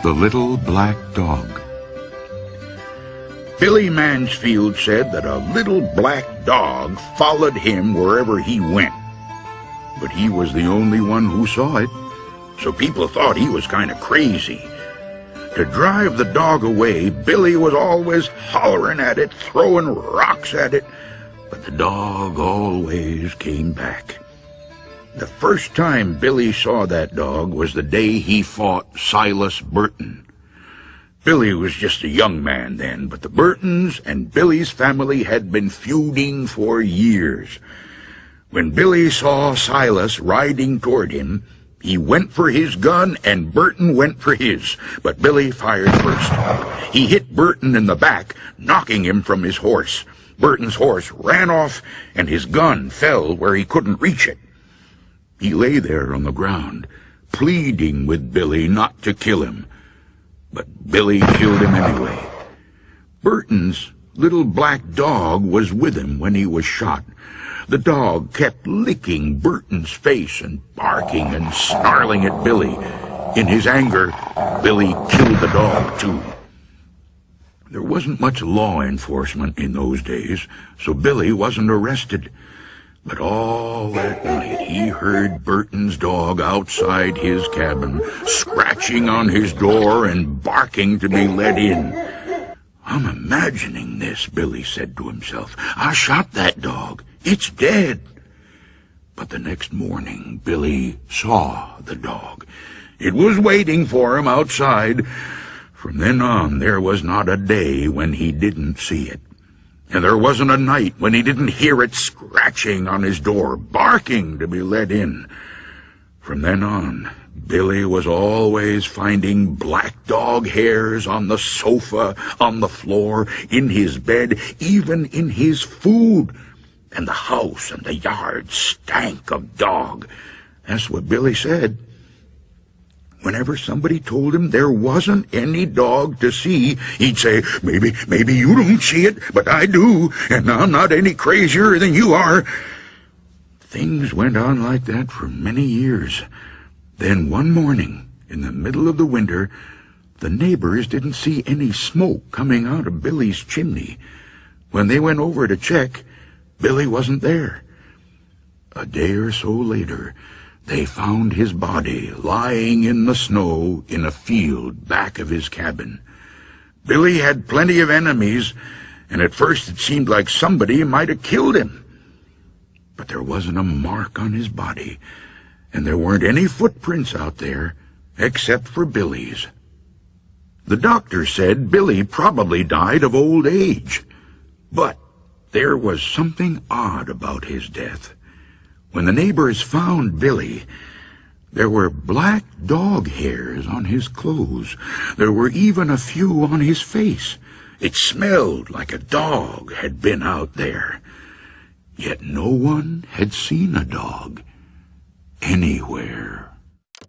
The Little Black Dog. Billy Mansfield said that a little black dog followed him wherever he went. But he was the only one who saw it, so people thought he was kind of crazy. To drive the dog away, Billy was always hollering at it, throwing rocks at it, but the dog always came back. The first time Billy saw that dog was the day he fought Silas Burton. Billy was just a young man then, but the Burtons and Billy's family had been feuding for years. When Billy saw Silas riding toward him, he went for his gun and Burton went for his, but Billy fired first. He hit Burton in the back, knocking him from his horse. Burton's horse ran off and his gun fell where he couldn't reach it. He lay there on the ground, pleading with Billy not to kill him. But Billy killed him anyway. Burton's little black dog was with him when he was shot. The dog kept licking Burton's face and barking and snarling at Billy. In his anger, Billy killed the dog, too. There wasn't much law enforcement in those days, so Billy wasn't arrested. But all that night he heard Burton's dog outside his cabin, scratching on his door and barking to be let in. "I'm imagining this," Billy said to himself. "I shot that dog. It's dead." But the next morning, Billy saw the dog. It was waiting for him outside. From then on, there was not a day when he didn't see it. And there wasn't a night when he didn't hear it scratching on his door, barking to be let in. From then on, Billy was always finding black dog hairs on the sofa, on the floor, in his bed, even in his food. And the house and the yard stank of dog. That's what Billy said. Whenever somebody told him there wasn't any dog to see, he'd say, maybe you don't see it, but I do, and I'm not any crazier than you are." Things went on like that for many years. Then one morning, in the middle of the winter, the neighbors didn't see any smoke coming out of Billy's chimney. When they went over to check, Billy wasn't there. A day or so later, they found his body lying in the snow in a field back of his cabin. Billy had plenty of enemies, and at first it seemed like somebody might have killed him. But there wasn't a mark on his body, and there weren't any footprints out there except for Billy's. The doctor said Billy probably died of old age, but there was something odd about his death. When the neighbors found Billy, there were black dog hairs on his clothes. There were even a few on his face. It smelled like a dog had been out there. Yet no one had seen a dog anywhere.